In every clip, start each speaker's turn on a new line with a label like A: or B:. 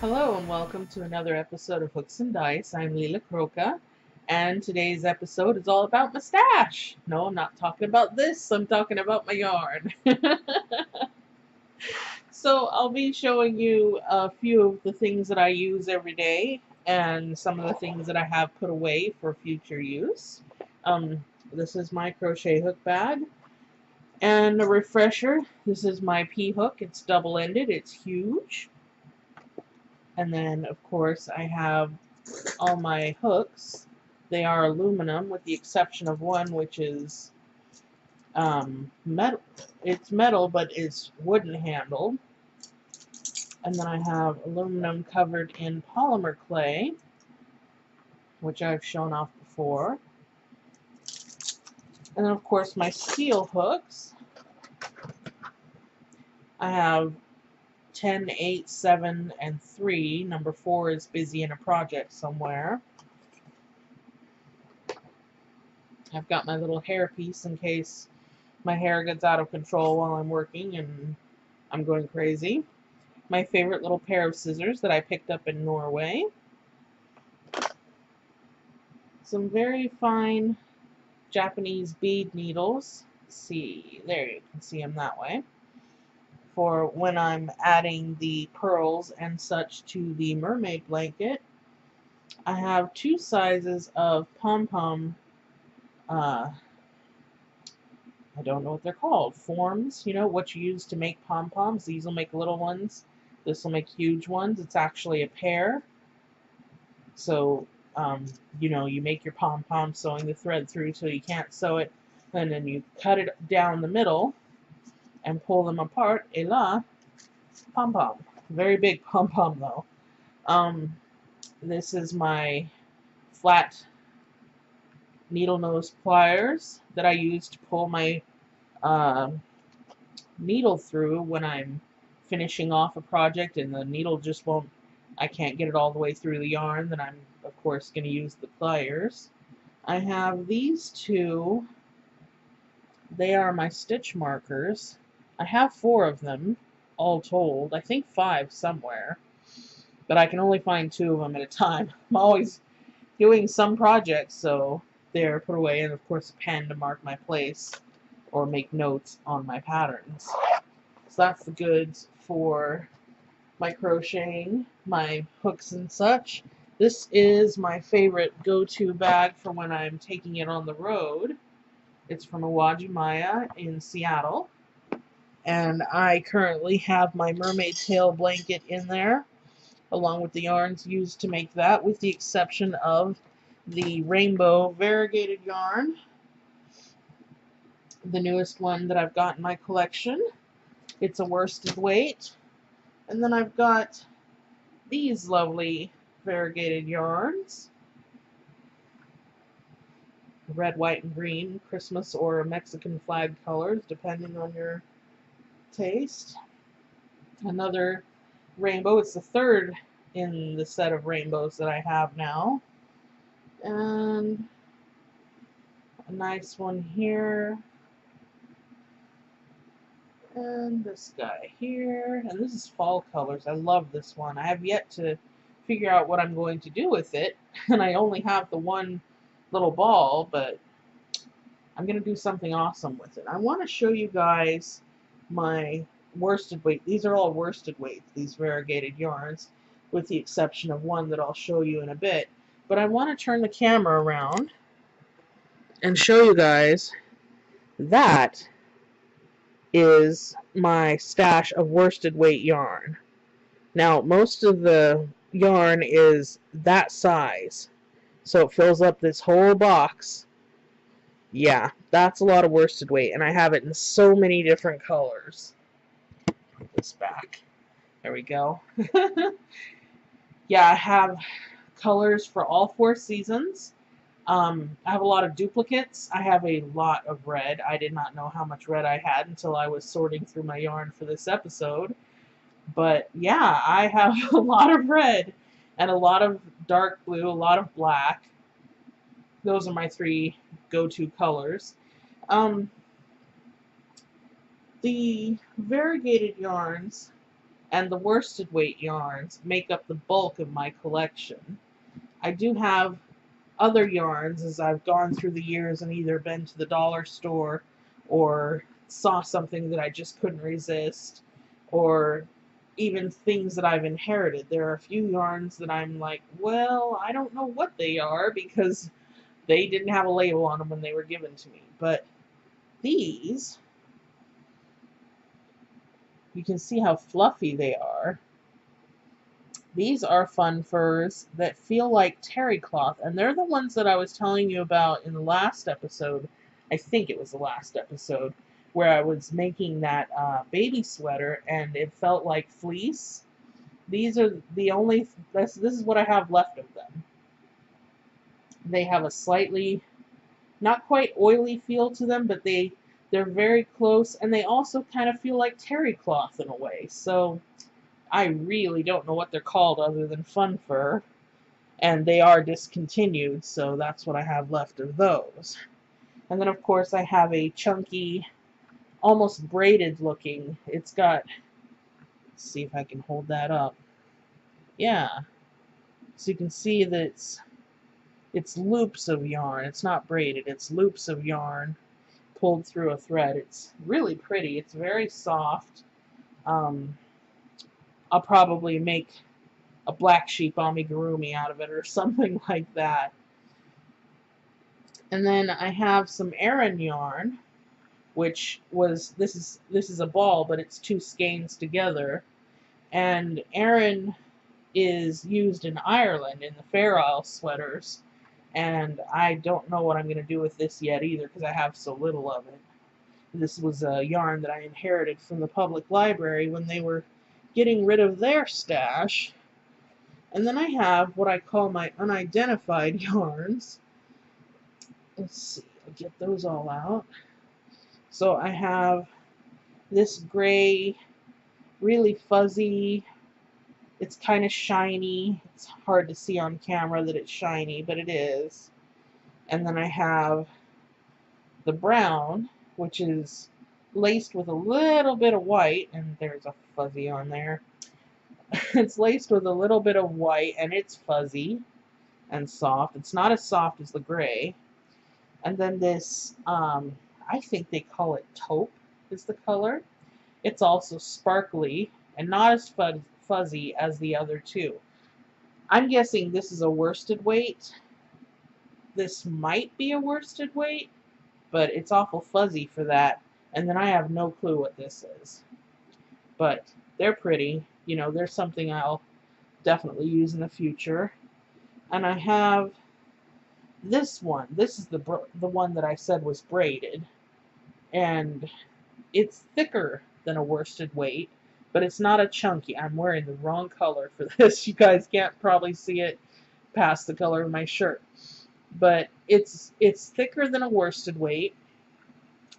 A: Hello and welcome to another episode of Hooks and Dice. I'm Leela Croca, and today's episode is all about my stash. No, I'm not talking about this, I'm talking about my yarn. So I'll be showing you a few of the things that I use every day and some of the things that I have put away for future use. This is my crochet hook bag. And a refresher, this is my P-hook. It's double-ended, it's huge. And then, of course, I have all my hooks. They are aluminum with the exception of one which is metal. It's metal but it's wooden handled. And then I have aluminum covered in polymer clay, which I've shown off before. And then of course my steel hooks. I have 10, 8, 7, and 3. Number 4 is busy in a project somewhere. I've got my little hair piece in case my hair gets out of control while I'm working and I'm going crazy. My favorite little pair of scissors that I picked up in Norway. Some very fine Japanese bead needles. Let's see, there you can see them that way. For when I'm adding the pearls and such to the mermaid blanket. I have 2 sizes of pom-pom, I don't know what they're called, forms, you know, what you use to make pom-poms. These will make little ones. This will make huge ones. It's actually a pair. So, you know, you make your pom-pom sewing the thread through till you can't sew it, and then you cut it down the middle and pull them apart. Et la, pom-pom. Very big pom-pom though. This is my flat needle nose pliers that I use to pull my needle through when I'm finishing off a project and the needle just won't, I can't get it all the way through the yarn. Then I'm of course going to use the pliers. I have these 2. They are my stitch markers. I have 4 of them all told. I think 5 somewhere, but I can only find 2 of them at a time. I'm always doing some projects, so they're put away, and of course a pen to mark my place or make notes on my patterns. So that's the goods for my crocheting, my hooks and such. This is my favorite go-to bag for when I'm taking it on the road. It's from Awaji Maya in Seattle. And I currently have my mermaid tail blanket in there, along with the yarns used to make that, with the exception of the rainbow variegated yarn, the newest one that I've got in my collection. It's a worsted weight. And then I've got these lovely variegated yarns. Red, white, and green, Christmas or Mexican flag colors, depending on your taste. Another rainbow. It's the 3rd in the set of rainbows that I have now. And a nice one here. And this guy here. And this is fall colors. I love this one. I have yet to figure out what I'm going to do with it. And I only have the one little ball, but I'm going to do something awesome with it. I want to show you guys my worsted weight. These are all worsted weights, these variegated yarns, with the exception of one that I'll show you in a bit. But I want to turn the camera around and show you guys that is my stash of worsted weight yarn. Now, most of the yarn is that size, so it fills up this whole box. Yeah, that's a lot of worsted weight, and I have it in so many different colors. Put this back. There we go. Yeah, I have colors for all 4 seasons. I have a lot of duplicates. I have a lot of red. I did not know how much red I had until I was sorting through my yarn for this episode. But yeah, I have a lot of red and a lot of dark blue, a lot of black. Those are my 3 go-to colors. The variegated yarns and the worsted weight yarns make up the bulk of my collection. I do have other yarns as I've gone through the years and either been to the dollar store or saw something that I just couldn't resist, or even things that I've inherited. There are a few yarns that I'm like, well, I don't know what they are because they didn't have a label on them when they were given to me. But these, you can see how fluffy they are. These are fun furs that feel like terry cloth, and they're the ones that I was telling you about in the last episode. I think it was the last episode, where I was making that baby sweater, and it felt like fleece. These are the only, this is what I have left of them. They have a slightly, not quite oily feel to them, but they're very close, and they also kind of feel like terry cloth in a way. So I really don't know what they're called other than fun fur, and they are discontinued, so that's what I have left of those. And then of course I have a chunky, almost braided looking, it's got, let's see if I can hold that up. Yeah, so you can see that it's loops of yarn. It's not braided, it's loops of yarn pulled through a thread. It's really pretty. It's very soft. I'll probably make a black sheep amigurumi out of it or something like that. And then I have some Aran yarn, which was, this is a ball, but it's two skeins together. And Aran is used in Ireland in the Fair Isle sweaters, and I don't know what I'm going to do with this yet either because I have so little of it. This was a yarn that I inherited from the public library when they were getting rid of their stash. And then I have what I call my unidentified yarns. Let's see, I'll get those all out. So I have this gray, really fuzzy, it's kind of shiny. It's hard to see on camera that it's shiny, but it is. And then I have the brown, which is laced with a little bit of white, and there's a fuzzy on there. It's laced with a little bit of white, and it's fuzzy and soft. It's not as soft as the gray. And then this, I think they call it taupe is the color. It's also sparkly and not as fuzzy as the other two. I'm guessing this is a worsted weight. This might be a worsted weight, but it's awful fuzzy for that. And then I have no clue what this is. But they're pretty. You know, they're something I'll definitely use in the future. And I have this one. This is the one that I said was braided. And it's thicker than a worsted weight, but it's not a chunky. I'm wearing the wrong color for this. You guys can't probably see it past the color of my shirt. But it's thicker than a worsted weight,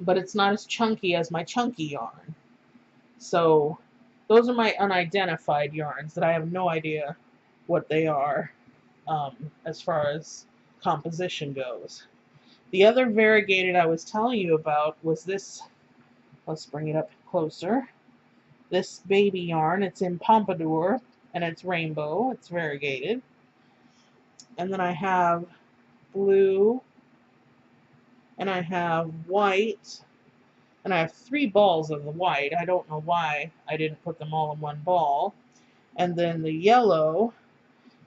A: but it's not as chunky as my chunky yarn. So those are my unidentified yarns that I have no idea what they are as far as composition goes. The other variegated I was telling you about was this. Let's bring it up closer. This baby yarn, it's in Pompadour, and it's rainbow, it's variegated. And then I have blue, and I have white, and I have 3 balls of the white. I don't know why I didn't put them all in one ball. And then the yellow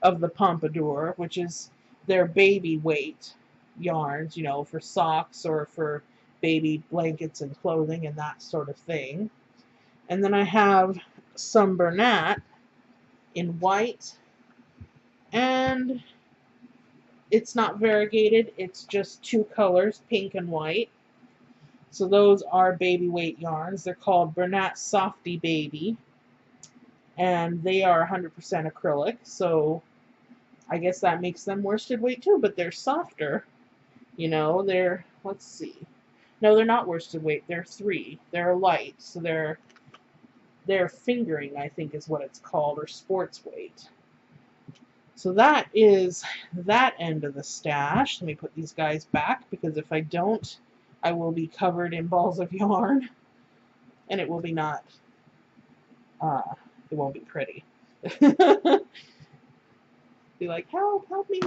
A: of the Pompadour, which is their baby weight yarns, you know, for socks or for baby blankets and clothing and that sort of thing. And then I have some Bernat in white, and it's not variegated, it's just 2 colors, pink and white. So those are baby weight yarns. They're called Bernat Softy Baby, and they are 100% acrylic, so I guess that makes them worsted weight too, but they're softer. You know, they're, let's see. No, they're not worsted weight, they're 3. They're light, so they're fingering, I think is what it's called, or sports weight. So that is that end of the stash. Let me put these guys back, because if I don't, I will be covered in balls of yarn, and it will be not it won't be pretty. Be like, help, help me.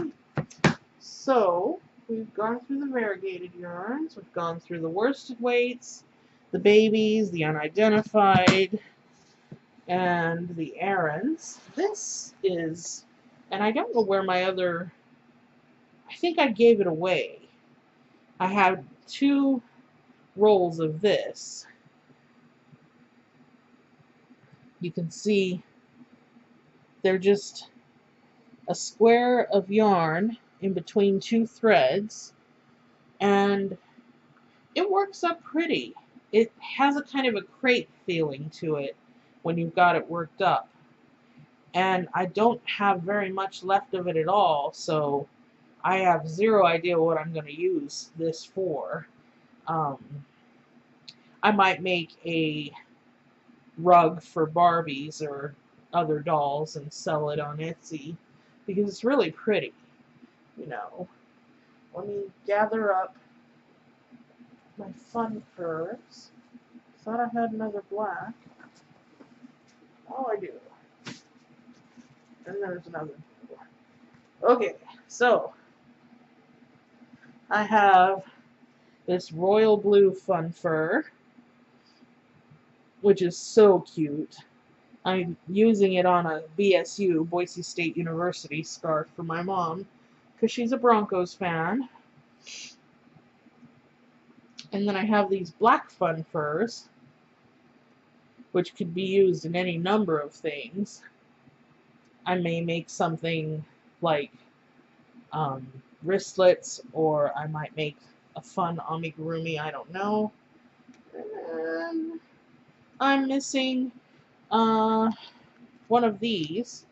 A: So, we've gone through the variegated yarns, we've gone through the worsted weights, the babies, the unidentified, and the Arons. This is, and I don't know where my other, I think I gave it away. I have 2 rolls of this. You can see they're just a square of yarn in between 2 threads, and it works up pretty. It has a kind of a crepe feeling to it when you've got it worked up. And I don't have very much left of it at all, so I have 0 idea what I'm going to use this for. I might make a rug for Barbies or other dolls and sell it on Etsy, because it's really pretty, you know. Let me gather up my fun furs. Thought I had another black. Oh, I do. And there's another blue. Okay, so I have this royal blue fun fur, which is so cute. I'm using it on a BSU, Boise State University scarf for my mom, because she's a Broncos fan. And then I have these black fun furs, which could be used in any number of things. I may make something like wristlets, or I might make a fun amigurumi, I don't know. And I'm missing one of these.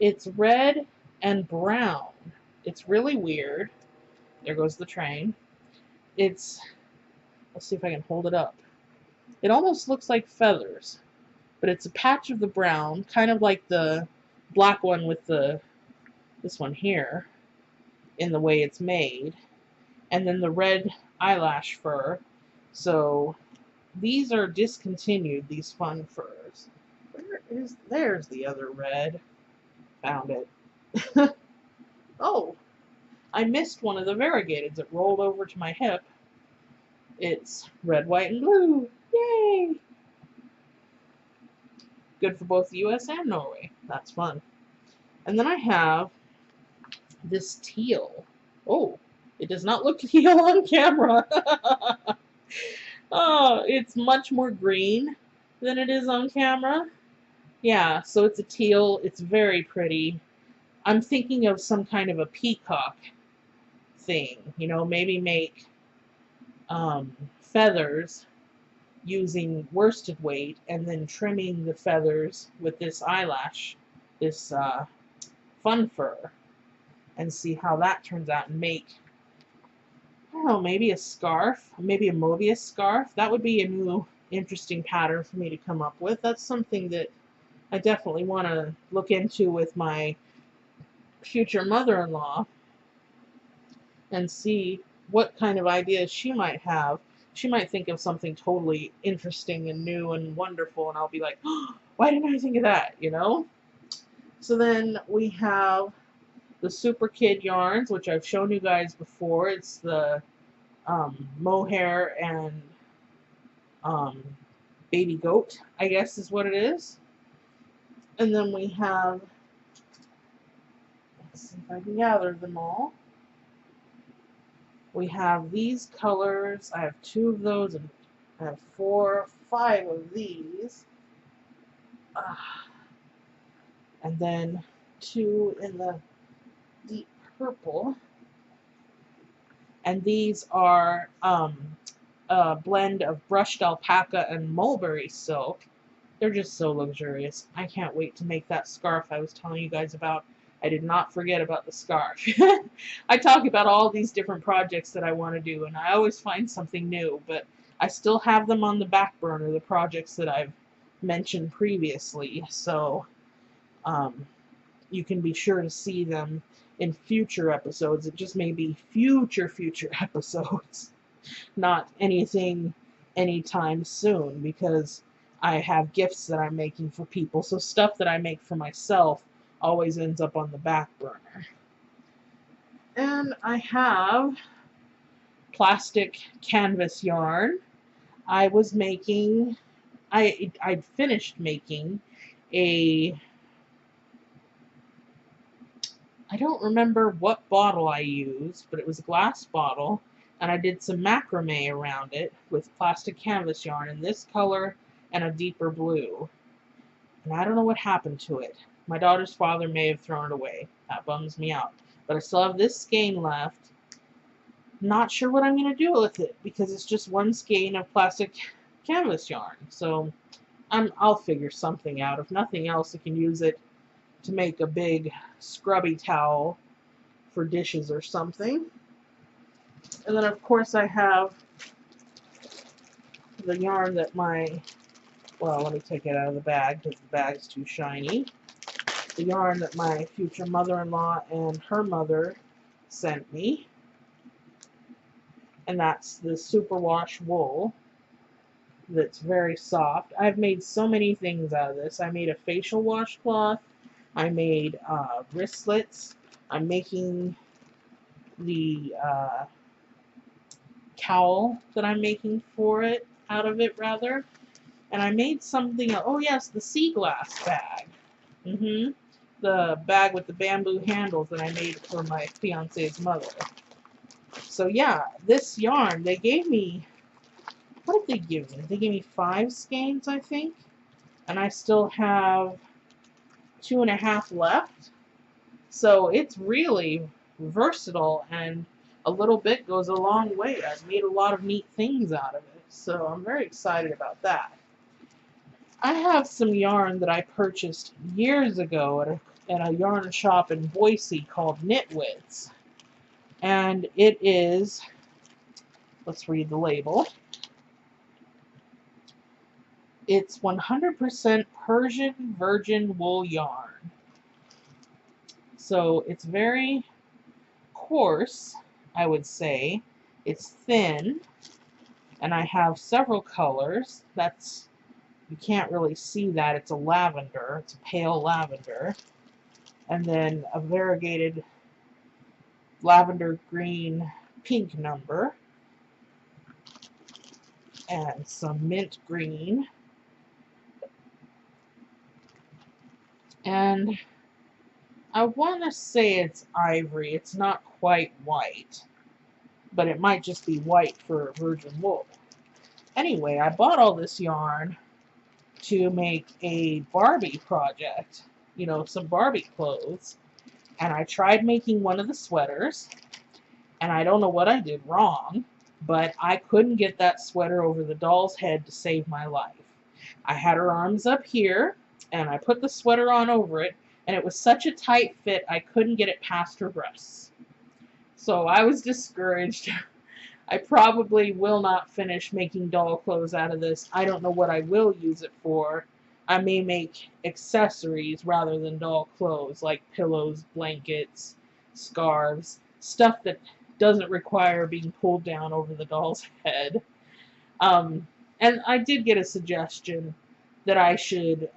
A: It's red and brown. It's really weird. There goes the train. Let's see if I can hold it up. It almost looks like feathers, but it's a patch of the brown, kind of like the black one with this one here, in the way it's made, and then the red eyelash fur. So these are discontinued, these fun furs. There's the other red. Found it. Oh, I missed one of the variegateds. It rolled over to my hip. It's red, white, and blue. Yay! Good for both the US and Norway. That's fun. And then I have this teal. Oh, it does not look teal on camera. Oh, it's much more green than it is on camera. Yeah, so it's a teal. It's very pretty. I'm thinking of some kind of a peacock thing. You know, maybe make feathers using worsted weight and then trimming the feathers with this eyelash, this fun fur, and see how that turns out, and make, I don't know, maybe a scarf, maybe a Mobius scarf. That would be a new interesting pattern for me to come up with. That's something that I definitely want to look into with my future mother-in-law and see what kind of ideas she might have. She might think of something totally interesting and new and wonderful, and I'll be like, oh, why didn't I think of that, you know? So then we have the Super Kid yarns, which I've shown you guys before. It's the mohair and baby goat, I guess is what it is. And then we have, let's see if I can gather them all. We have these colors. I have 2 of those, and I have 4, 5 of these. And then 2 in the deep purple. And these are a blend of brushed alpaca and mulberry silk. They're just so luxurious. I can't wait to make that scarf I was telling you guys about. I did not forget about the scarf. I talk about all these different projects that I want to do, and I always find something new, but I still have them on the back burner, the projects that I've mentioned previously, so you can be sure to see them in future episodes. It just may be future episodes, not anything anytime soon, because I have gifts that I'm making for people, so stuff that I make for myself always ends up on the back burner. And I have plastic canvas yarn. I was making, I'd finished making a, I don't remember what bottle I used, but it was a glass bottle, and I did some macrame around it with plastic canvas yarn in this color and a deeper blue. And I don't know what happened to it. My daughter's father may have thrown it away. That bums me out. But I still have this skein left. Not sure what I'm going to do with it because it's just one skein of plastic canvas yarn. So I'll figure something out. If nothing else, I can use it to make a big scrubby towel for dishes or something. And then of course I have the yarn that well, let me take it out of the bag because the bag's too shiny. The yarn that my future mother-in-law and her mother sent me. And that's the superwash wool that's very soft. I've made so many things out of this. I made a facial washcloth. I made wristlets. I'm making the cowl that I'm making for it, out of it rather. And I made something, oh yes, the sea glass bag. The bag with the bamboo handles that I made for my fiance's mother. So yeah, this yarn, they gave me, what did they give me? They gave me 5 skeins, I think. And I still have 2.5 left. So it's really versatile, and a little bit goes a long way. I've made a lot of neat things out of it. So I'm very excited about that. I have some yarn that I purchased years ago at a yarn shop in Boise called Knitwits. And it is, let's read the label. It's 100% Persian virgin wool yarn. So it's very coarse, I would say. It's thin, and I have several colors. You can't really see that. It's a lavender. It's a pale lavender. And then a variegated lavender green pink number. And some mint green. And I want to say it's ivory. It's not quite white. But it might just be white for virgin wool. Anyway, I bought all this yarn to make a Barbie project, you know, some Barbie clothes, and I tried making one of the sweaters, and I don't know what I did wrong, but I couldn't get that sweater over the doll's head to save my life. I had her arms up here, and I put the sweater on over it, and it was such a tight fit I couldn't get it past her breasts. So I was discouraged. I probably will not finish making doll clothes out of this. I don't know what I will use it for. I may make accessories rather than doll clothes, like pillows, blankets, scarves, stuff that doesn't require being pulled down over the doll's head. And I did get a suggestion that I should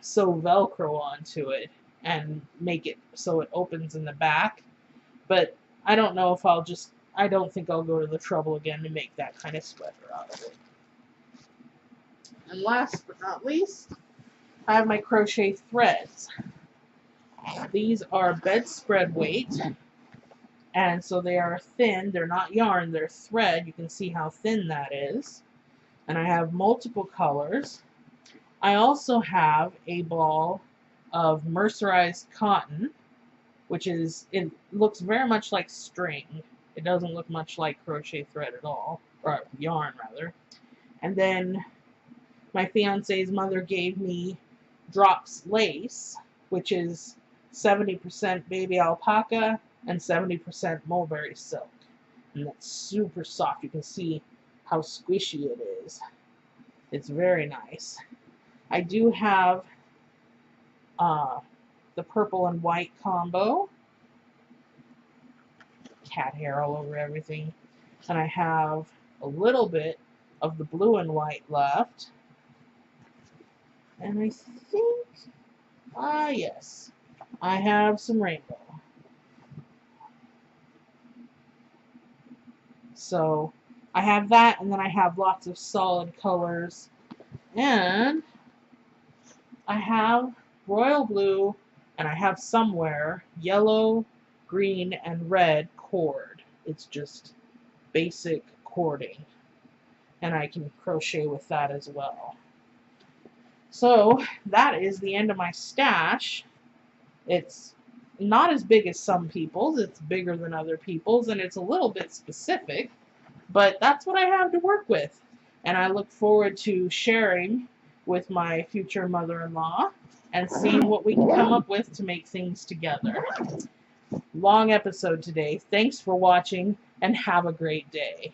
A: sew Velcro onto it and make it so it opens in the back. But I don't know if I don't think I'll go to the trouble again to make that kind of sweater out of it. And last but not least, I have my crochet threads. These are bedspread weight, and so they are thin. They're not yarn, they're thread. You can see how thin that is. And I have multiple colors. I also have a ball of mercerized cotton, it looks very much like string. It doesn't look much like crochet thread at all, or yarn rather. And then my fiance's mother gave me Drops lace, which is 70% baby alpaca and 70% mulberry silk. And that's super soft. You can see how squishy it is. It's very nice. I do have the purple and white combo. Cat hair all over everything. And I have a little bit of the blue and white left. And I think, yes, I have some rainbow. So I have that, and then I have lots of solid colors. And I have royal blue, and I have somewhere yellow, green, and red cord. It's just basic cording. And I can crochet with that as well. So that is the end of my stash. It's not as big as some people's, it's bigger than other people's, and it's a little bit specific, but that's what I have to work with. And I look forward to sharing with my future mother-in-law and seeing what we can come up with to make things together. Long episode today. Thanks for watching, and have a great day.